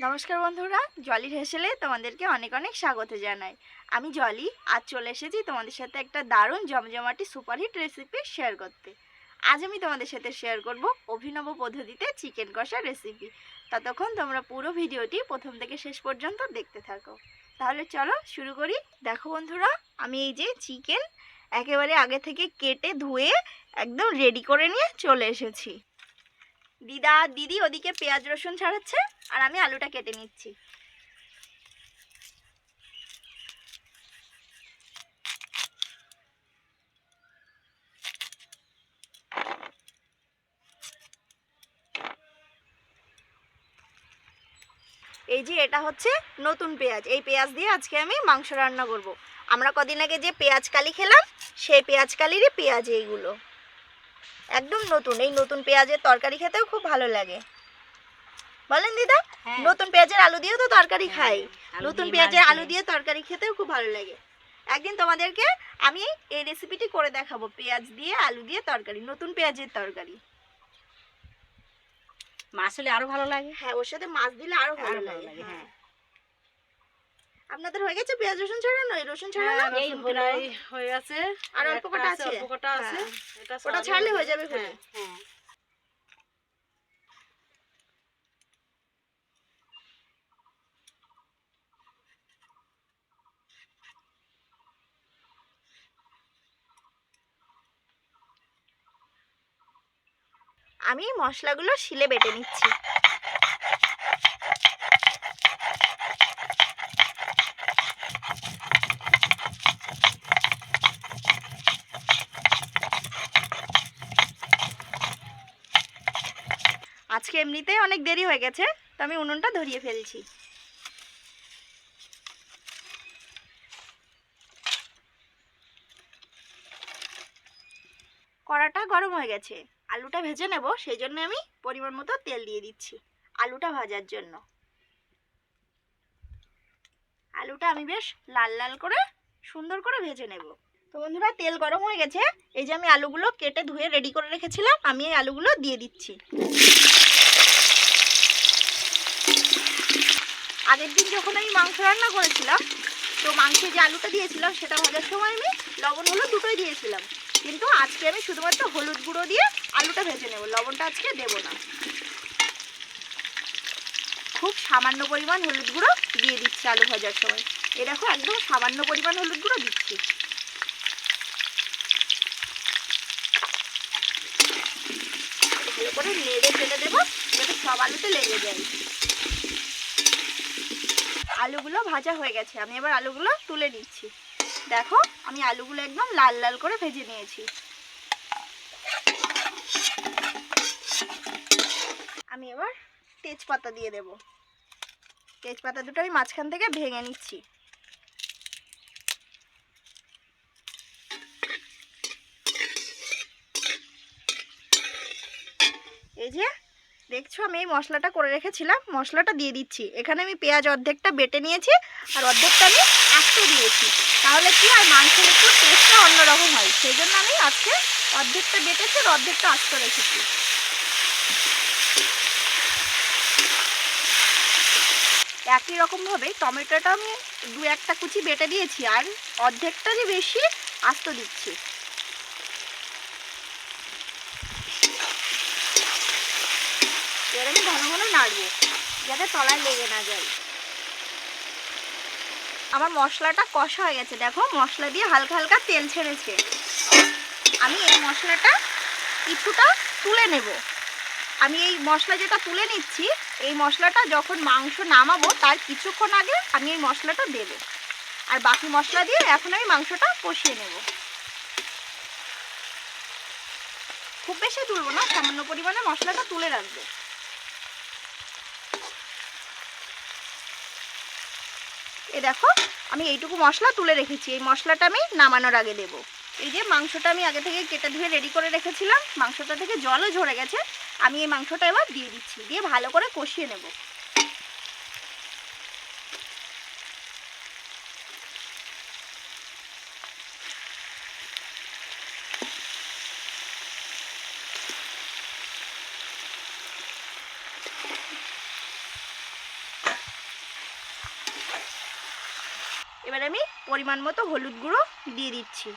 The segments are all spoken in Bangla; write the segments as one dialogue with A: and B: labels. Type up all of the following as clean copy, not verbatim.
A: নমস্কার বন্ধুরা, জলির হেসেলে তোমাদেরকে অনেক অনেক স্বাগত জানাই। আমি জলি। আজ চলে এসেছি তোমাদের সাথে একটা দারুণ জমজমাটি সুপারহিট রেসিপি শেয়ার করতে। আজ আমি তোমাদের সাথে শেয়ার করব অভিনব পদ্ধতিতে চিকেন কষা রেসিপি। ততক্ষণ তোমরা পুরো ভিডিওটি প্রথম থেকে শেষ পর্যন্ত দেখতে থাকো। তাহলে চলো শুরু করি। দেখো বন্ধুরা, আমি এই যে চিকেন একেবারে আগে থেকে কেটে ধুয়ে একদম রেডি করে নিয়ে চলে এসেছি। দিদি ওদিকে পেঁয়াজ রসুন ছাড়াচ্ছে আর আমি আলুটা কেটে নিচ্ছি। এই যে এটা হচ্ছে নতুন পেঁয়াজ, এই পেঁয়াজ দিয়ে আজকে আমি মাংস রান্না করব। আমরা কদিন আগে যে পেঁয়াজ কালি খেলাম সেই পেঁয়াজ কালিরই পেঁয়াজ এইগুলো, একদম নতুন। এই নতুন পেঁয়াজের তরকারি খেতেও খুব ভালো লাগে, বলেন দিদা? নতুন পেঁয়াজের আলু দিয়েও তো তরকারি খাই, নতুন পেঁয়াজের আলু দিয়ে তরকারি খেতেও খুব ভালো লাগে। একদিন তোমাদেরকে আমি এই রেসিপিটি করে দেখাবো, পেঁয়াজ দিয়ে আলু দিয়ে তরকারি, নতুন পেঁয়াজের তরকারি।
B: মাছ হলে আরো ভালো লাগে।
A: হ্যাঁ, ওর সাথে মাছ দিলে আরো ভালো লাগে। হ্যাঁ, আপনাদের হয়ে গেছে পেঁয়াজ রসুন ছাড়ানো? এই রসুন ছাড়ানো
B: এই ভোলাই হয়ে আছে,
A: আর অল্প কটা আছে,
B: অল্প কটা আছে,
A: এটা ওটা ছাড়লে হয়ে যাবে। হ্যাঁ
B: হ্যাঁ,
A: আমি মশলাগুলো শিলে বেটে নিচ্ছি। আজকে এমনিতেই অনেক দেরি হয়ে গেছে, তো আমি উনুনটা ধরিয়ে ফেলছি। কড়াটা গরম হয়ে গেছে, আলুটা ভেজে নেব, সেই জন্য আমি পরিমাণ মতো তেল দিয়ে দিচ্ছি আলুটা ভাজার জন্য। আলুটা আমি বেশ লাল লাল করে সুন্দর করে ভেজে নেব। তো বন্ধুরা, তেল গরম হয়ে গেছে, এই যে আমি আলুগুলো কেটে ধুয়ে রেডি করে রেখেছিলাম, আমি এই আলুগুলো দিয়ে দিচ্ছি। আগের দিন যখন আমি মাংস রান্না করেছিলাম, তো মাংসে যে আলুটা দিয়েছিলাম সেটা ভাজার সময় আমি লবণ হলুদ দুটোই দিয়েছিলাম, কিন্তু আজকে আমি শুধুমাত্র হলুদ গুঁড়ো দিয়ে আলুটা ভেজে নেব, লবণটা আজকে দেব না। খুব সামান্য পরিমাণ হলুদ গুঁড়ো দিয়ে দিচ্ছি আলু ভাজার সময়। এ দেখো, একদম সামান্য পরিমাণ হলুদ গুঁড়ো দিচ্ছি। ভালো করে নেড়ে ফেলে দেবো যাতে সব আলুতে লেগে যায়। আলুগুলো ভাজা হয়ে গেছে, আমি এবার আলুগুলো তুলে নিচ্ছি। দেখো, আমি আলুগুলো একদম লাল লাল করে ভেজে নিয়েছি। আমি এবার তেজপাতা দিয়ে দেব। তেজপাতা দুটো আমি মাঝখান থেকে ভেঙে নিচ্ছি। এই যে দেখছো, আমি এই মশলাটা করে রেখেছিলাম, মশলাটা দিয়ে দিচ্ছি। এখানে আমি পেঁয়াজ অর্ধেকটা বেটে নিয়েছি আর অর্ধেকটা আমি আস্তে দিয়েছি, তাহলে কি আর মাংসের একটু টেস্টটা অন্যরকম হয়, সেই জন্য আমি আজকে অর্ধেকটা বেটেছি আর অর্ধেকটা আস্তে রেখেছি। একই রকমভাবে টমেটোটা আমি দু একটা কুচি বেটে দিয়েছি আর অর্ধেকটা যে বেশি আস্ত দিচ্ছি। এবার আমি ঘন ঘন নাড়বো যাতে তলায় লেগে না যায়। আমার মশলাটা কষা হয়ে গেছে, দেখো মশলা দিয়ে হালকা হালকা তেল ছেড়েছে। আমি এই মশলাটা কিছুটা তুলে নেব। আমি এই মশলা যেটা তুলে নিচ্ছি, এই মশলাটা যখন মাংস নামাবো তার কিছুক্ষণ আগে আমি এই মশলাটা দেব, আর বাকি মশলা দিয়ে এখন আমি মাংসটা কষিয়ে নেব। খুব বেশি তুলবো না, সামান্য পরিমাণে মশলাটা তুলে রাখবো। এই দেখো, আমি এইটুকু মশলা তুলে রেখেছি, এই মশলাটা আমি নামানোর আগে দেব। এই যে মাংসটা আমি আগে থেকে কেটে ধুয়ে রেডি করে রেখেছিলাম, মাংসটা থেকে জলও ঝরে গেছে, আমি এই মাংসটা এবার দিয়ে দিচ্ছি, দিয়ে ভালো করে কষিয়ে নেব। এবার আমি পরিমাণ মতো হলুদ গুঁড়ো দিয়ে দিচ্ছি।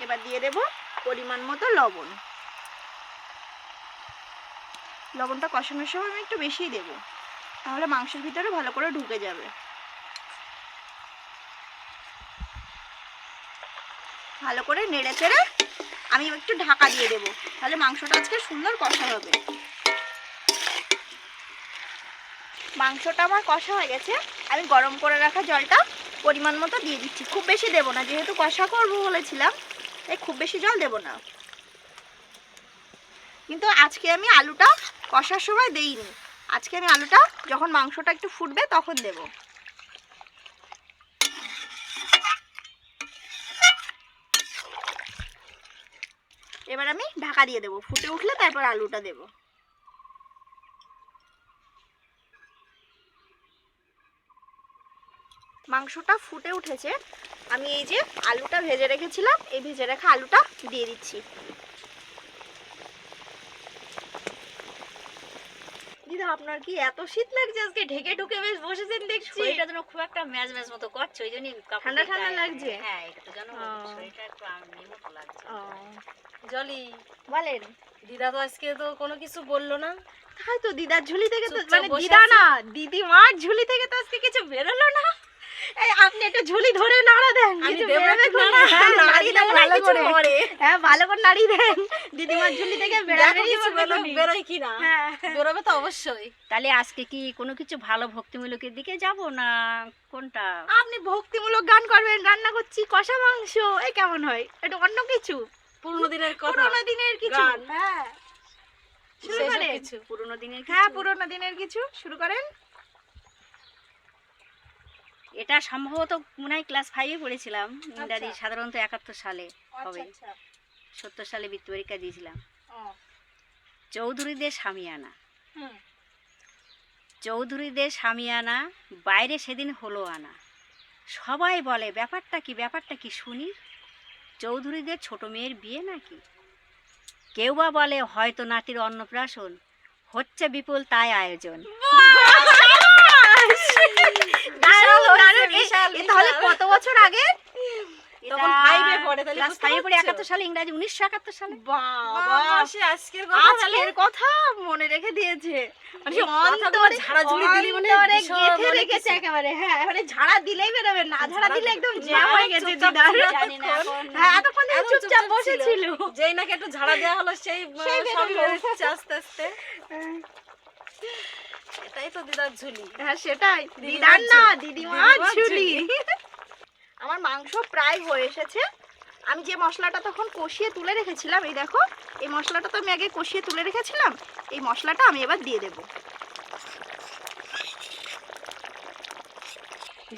A: এবার দিয়ে দেব পরিমাণ মতো লবণ। লবণটা কষানোর সময় আমি একটু বেশিই দেব, তাহলে মাংসের ভিতরে ভালো করে ঢুকে যাবে। ভালো করে নেড়ে চেড়ে আমি একটু ঢাকা দিয়ে দেব, তাহলে মাংসটা আজকে সুন্দর কষা হবে। মাংসটা আমার কষা হয়ে গেছে, আমি গরম করে রাখা জলটা পরিমাণ মতো দিয়ে দিচ্ছি। খুব বেশি দেব না, যেহেতু কষা করবো বলেছিলাম, তাই খুব বেশি জল দেব না। কিন্তু আজকে আমি আলুটা কষার সময় দেইনি, আজকে আমি আলুটা যখন মাংসটা একটু ফুটবে তখন দেব। এবার আমি ঢাকা দিয়ে দেব, ফুটে উঠলে তারপর আলুটা দেব। মাংসটা ফুটে উঠেছে, আমি এই যে আলুটা ভেজে রেখেছিলাম, এই ভেজে রাখা আলুটা দিয়ে দিচ্ছি। দিদা আপনার কি এত শীত লাগছে আজকে? ঢেকে ঢুকে বেশ বসেছেন দেখছি।
B: শরীরটা যেন খুব একটা ম্যাজ ম্যাজ মতো করছে, ওই জন্যই
A: ঠান্ডা ঠান্ডা লাগছে।
B: হ্যাঁ, এটা তো জানো শরীরটা একটু আর্মির মতো লাগছে। জলি
A: বলেন।
B: দিদা তো আজকে তো কোনো কিছু বললো না।
A: তাই তো, দিদার ঝুলি থেকে তো,
B: চুপচাপ
A: মানে
B: বসে
A: দিদা
B: আছে।
A: না, দিদিমার ঝুলি থেকে তো আজকে কিছু বেরোলো না। এই আপনি একটা ঝুলি ধরে নাড়া দেন,
B: আমি
A: কিছু
B: দেবো
A: বেরোবে
B: একটু
A: খুনি।
B: নাড়া,
A: হ্যাঁ,
B: নাড়া
A: নাড়িয়ে
B: দিলে
A: দেন
B: মনে হয়
A: ভালো
B: কিছু
A: করে।
B: পড়ে।
A: হ্যাঁ, ভালো করে নাড়িয়ে দেন, দিদিমার ঝুলি থেকে
B: দেখো
A: বেরোবে
B: কিছু বেরোয় কিনা।
A: হ্যাঁ,
B: বেরোবে তো অবশ্যই। তাহলে আজকে কি কোনো কিছু ভালো ভক্তিমূলকের দিকে যাব না কোনটা?
A: আপনি ভক্তিমূলক গান করবেন, রান্না করছি কষা মাংস, এই কেমন হয়? একটু অন্য কিছু,
B: পুরনো দিনের কথা,
A: পুরোনো দিনের কিছু।
B: গান।
A: হ্যাঁ, শুরু
B: সেসব
A: করেন।
B: কিছু পুরনো দিনের
A: হ্যাঁ,
B: কিছু।
A: পুরোনো দিনের কিছু শুরু করেন।
B: এটা সম্ভবত মনে হয় ক্লাস 5 এ পড়েছিলাম, ইংরাজি সাধারণত 71 সালে হবে। 70 সালে বৃত্তি পরীক্ষা দিয়েছিলাম। চৌধুরীদের সামিয়ানা, চৌধুরীদের সামিয়ানা, বাইরে সেদিন হলো আনা। সবাই বলে ব্যাপারটা কি, ব্যাপারটা কি শুনি। চৌধুরীদের ছোট মেয়ের বিয়ে নাকি? কেউ বা বলে হয়তো নাতির অন্নপ্রাশন, হচ্ছে বিপুল তাই আয়োজন।
A: তাহলে কত বছর আগে?
B: তখন 5 এ পড়ে, তাহলে ক্লাস 5 এ পড়ে 71 সালে, ইংরাজি 1971 সালে।
A: বাবা,
B: সে আজকের কথা,
A: আজকের কথা মনে রেখে দিয়েছে, মানে
B: এই কথাগুলো ঝাড়া ঝুড়ি দিলি মানে
A: অন্তরে
B: ভীষণ
A: গেঁথে
B: অনেক
A: রেখেছে
B: কিছু।
A: একেবারে। হ্যাঁ, মানে ঝাড়া দিলেই বেরোবে, না ঝাড়া দিলে একদম জ্যাম
B: না,
A: হয়ে গেছে
B: চুপচাপ
A: দিদার।
B: ছিল, জানি না এখন।
A: হ্যাঁ, এতক্ষণ ধরে
B: এখন
A: চুপচাপ
B: ছিল।
A: বসেছিল।
B: যেই নাকি একটু ঝাড়া দেওয়া হলো সেই
A: সেই
B: সব
A: বেরোলো।
B: বেরোচ্ছে আস্তে আস্তে। এটাই তো দিদার ঝুলি।
A: হ্যাঁ, সেটাই,
B: দিদিমার
A: দিদার না,
B: ঝুলি।
A: দিদিমার
B: দিদিমার
A: ঝুলি।
B: ঝুলি।
A: আমার মাংস প্রায় হয়ে এসেছে। আমি যে মশলাটা তখন কষিয়ে তুলে রেখেছিলাম, এই দেখো, এই মশলাটা তো আমি আগে কষিয়ে তুলে রেখেছিলাম, এই মশলাটা আমি এবার দিয়ে দেব।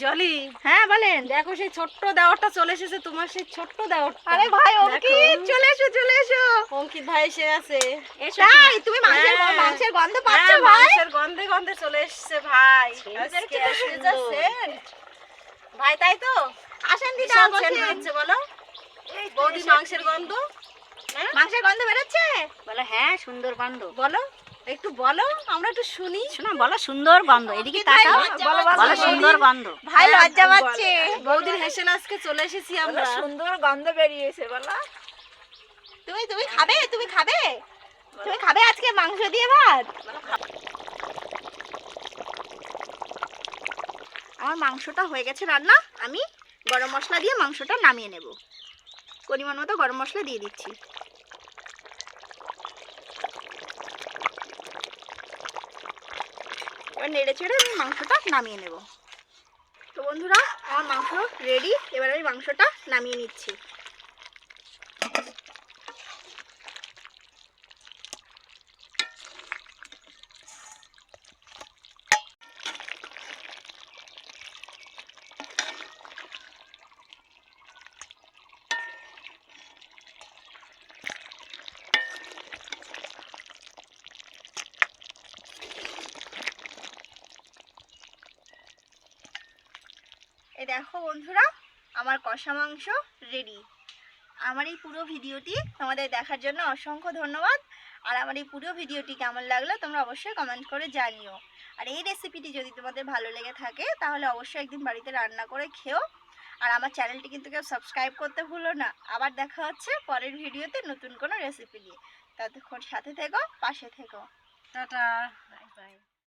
B: জলি,
A: হ্যাঁ বলেন।
B: দেখো সেই ছোট্ট দেওরটা চলে এসেছে, তোমার সেই ছোট্ট দেওরটা।
A: আরে ভাই অঙ্কিত,
B: দেখো।
A: চলে এসো চলে এসো।
B: অঙ্কিত ভাই এসে আছে।
A: তাই তুমি
B: হ্যাঁ।
A: মাংসের গন্ধ পাচ্ছ
B: হ্যাঁ,
A: ভাই?
B: মাংসের গন্ধে গন্ধে চলে এসেছে ভাই। আজকে
A: কি সুন্দর।
B: scent। ভাই তাই তো?
A: আসেন দিদা,
B: বিশাল
A: বসেন।
B: scent হচ্ছে, বলো।
A: এই তো
B: বৌদি
A: এসেছি।
B: মাংসের গন্ধ। হ্যাঁ?
A: মাংসের গন্ধ বেরোচ্ছে?
B: বলো হ্যাঁ, সুন্দর গন্ধ। বলো, একটু বলো, আমরা একটু শুনি। শোনা, বলো সুন্দর গন্ধ, এদিকে
A: ভাই,
B: তাকাও।
A: লজ্জা
B: বলো
A: পাচ্ছে।
B: সুন্দর গন্ধ।
A: ভাই
B: হ্যাঁ,
A: লজ্জা পাচ্ছে।
B: বৌদির হেসেল আজকে চলে এসেছি আমরা।
A: সুন্দর গন্ধ বেরিয়েছে, বলো। তুমি তুমি খাবে, তুমি খাবে, তুমি খাবে আজকে মাংস দিয়ে ভাত? আমার মাংসটা হয়ে গেছে রান্না, আমি গরম মশলা দিয়ে মাংসটা নামিয়ে নেব। পরিমাণ মতো গরম মশলা দিয়ে দিচ্ছি। এবার নেড়ে চেড়ে আমি মাংসটা নামিয়ে নেব। তো বন্ধুরা, আমার মাংস রেডি, এবার আমি মাংসটা নামিয়ে নিচ্ছি। এই দেখো বন্ধুরা, আমার কষা মাংস রেডি। আমার এই পুরো ভিডিওটি তোমাদের দেখার জন্য অসংখ্য ধন্যবাদ। আর আমার এই পুরো ভিডিওটি কেমন লাগলো তোমরা অবশ্যই কমেন্ট করে জানিও। আর এই রেসিপিটি যদি তোমাদের ভালো লেগে থাকে তাহলে অবশ্যই একদিন বাড়িতে রান্না করে খেও। আর আমার চ্যানেলটি কিন্তু কেউ সাবস্ক্রাইব করতে ভুলো না। আবার দেখা হচ্ছে পরের ভিডিওতে নতুন কোনো রেসিপি নিয়ে। ততক্ষণ সাথে থেকো, পাশে থেকো।
B: Tata, bye bye.